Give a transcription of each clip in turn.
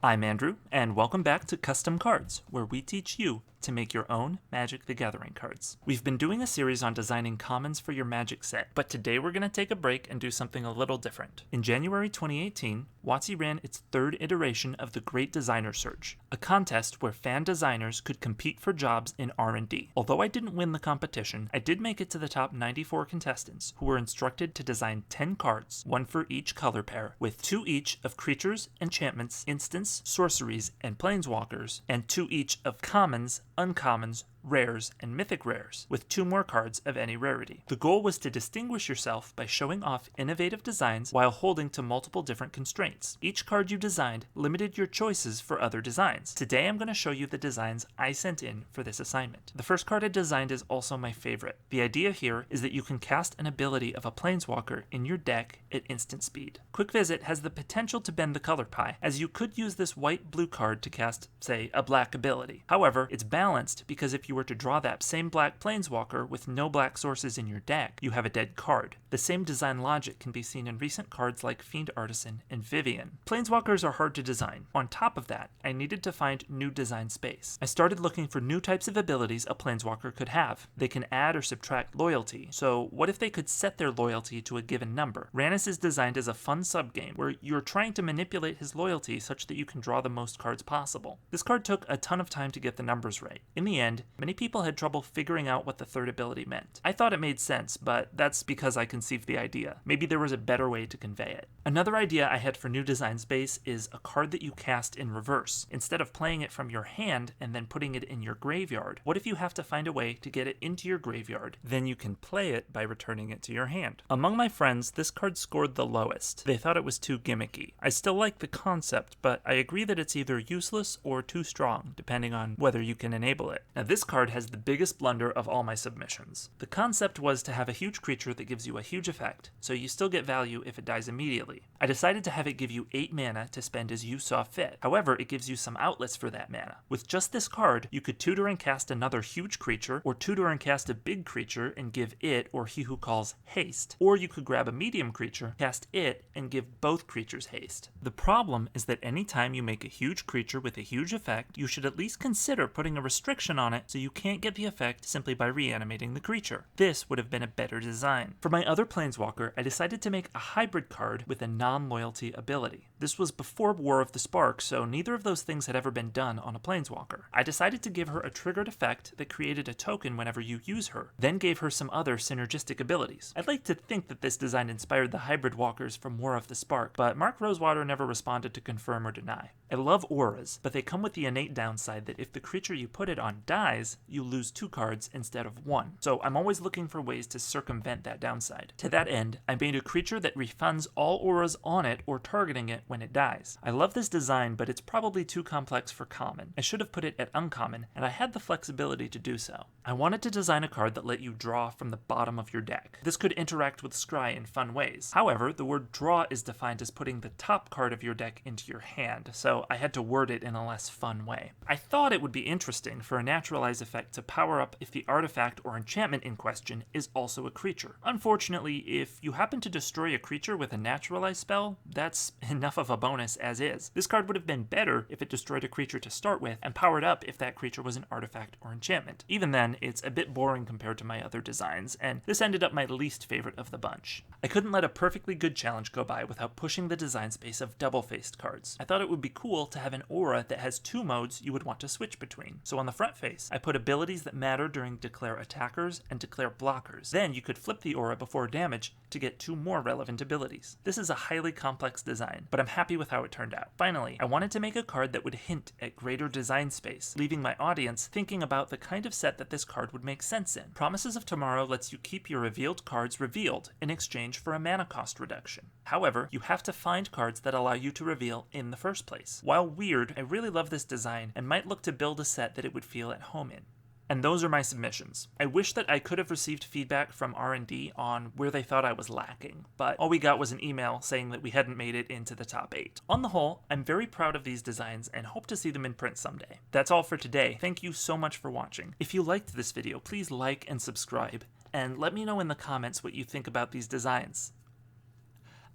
I'm Andrew, and welcome back to Custom Cards, where we teach you to make your own Magic the Gathering cards. We've been doing a series on designing commons for your Magic set, but today we're going to take a break and do something a little different. In January 2018, WotC ran its third iteration of the Great Designer Search, a contest where fan designers could compete for jobs in R&D. Although I didn't win the competition, I did make it to the top 94 contestants, who were instructed to design 10 cards, one for each color pair, with 2 each of creatures, enchantments, instants, sorceries, and planeswalkers, and 2 each of commons, uncommons, rares, and mythic rares, with 2 more cards of any rarity. The goal was to distinguish yourself by showing off innovative designs while holding to multiple different constraints. Each card you designed limited your choices for other designs. Today I'm going to show you the designs I sent in for this assignment. The first card I designed is also my favorite. The idea here is that you can cast an ability of a planeswalker in your deck at instant speed. Quick Visit has the potential to bend the color pie, as you could use this white-blue card to cast, say, a black ability. However, it's balanced because if you were to draw that same black planeswalker with no black sources in your deck, you have a dead card. The same design logic can be seen in recent cards like Fiend Artisan and Vivian. Planeswalkers are hard to design. On top of that, I needed to find new design space. I started looking for new types of abilities a planeswalker could have. They can add or subtract loyalty, so what if they could set their loyalty to a given number? Rannis is designed as a fun subgame where you're trying to manipulate his loyalty such that you can draw the most cards possible. This card took a ton of time to get the numbers right. In the end, many people had trouble figuring out what the third ability meant. I thought it made sense, but that's because I conceived the idea. Maybe there was a better way to convey it. Another idea I had for new design space is a card that you cast in reverse. Instead of playing it from your hand and then putting it in your graveyard, what if you have to find a way to get it into your graveyard? Then you can play it by returning it to your hand. Among my friends, this card scored the lowest. They thought it was too gimmicky. I still like the concept, but I agree that it's either useless or too strong, depending on whether you can enable it. Now this card has the biggest blunder of all my submissions. The concept was to have a huge creature that gives you a huge effect, so you still get value if it dies immediately. I decided to have it give you 8 mana to spend as you saw fit. However, it gives you some outlets for that mana. With just this card, you could tutor and cast another huge creature, or tutor and cast a big creature and give it, or He Who Calls, haste. Or you could grab a medium creature, cast it, and give both creatures haste. The problem is that anytime you make a huge creature with a huge effect, you should at least consider putting a restriction on it so you can't get the effect simply by reanimating the creature. This would have been a better design. For my other planeswalker, I decided to make a hybrid card with a non-loyalty ability. This was before War of the Spark, so neither of those things had ever been done on a planeswalker. I decided to give her a triggered effect that created a token whenever you use her, then gave her some other synergistic abilities. I'd like to think that this design inspired the hybrid walkers from War of the Spark, but Mark Rosewater never responded to confirm or deny. I love auras, but they come with the innate downside that if the creature you put it on dies, you lose 2 cards instead of 1. So I'm always looking for ways to circumvent that downside. To that end, I made a creature that refunds all auras on it or targeting it when it dies. I love this design, but it's probably too complex for common. I should have put it at uncommon, and I had the flexibility to do so. I wanted to design a card that let you draw from the bottom of your deck. This could interact with Scry in fun ways. However, the word draw is defined as putting the top card of your deck into your hand, so I had to word it in a less fun way. I thought it would be interesting for a naturalize effect to power up if the artifact or enchantment in question is also a creature. Unfortunately, if you happen to destroy a creature with a naturalize spell, that's enough of a bonus as is. This card would have been better if it destroyed a creature to start with and powered up if that creature was an artifact or enchantment. Even then, it's a bit boring compared to my other designs, and this ended up my least favorite of the bunch. I couldn't let a perfectly good challenge go by without pushing the design space of double-faced cards. I thought it would be cool to have an aura that has 2 modes you would want to switch between. So on the front face, I put abilities that matter during declare attackers and declare blockers. Then you could flip the aura before damage to get 2 more relevant abilities. This is a highly complex design, but I'm happy with how it turned out. Finally, I wanted to make a card that would hint at greater design space, leaving my audience thinking about the kind of set that this card would make sense in. Promises of Tomorrow lets you keep your revealed cards revealed in exchange for a mana cost reduction. However, you have to find cards that allow you to reveal in the first place. While weird, I really love this design and might look to build a set that it would feel at home in. And those are my submissions. I wish that I could have received feedback from R&D on where they thought I was lacking, but all we got was an email saying that we hadn't made it into the top 8. On the whole, I'm very proud of these designs and hope to see them in print someday. That's all for today. Thank you so much for watching. If you liked this video, please like and subscribe, and let me know in the comments what you think about these designs.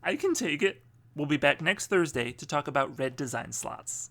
I can take it. We'll be back next Thursday to talk about red design slots.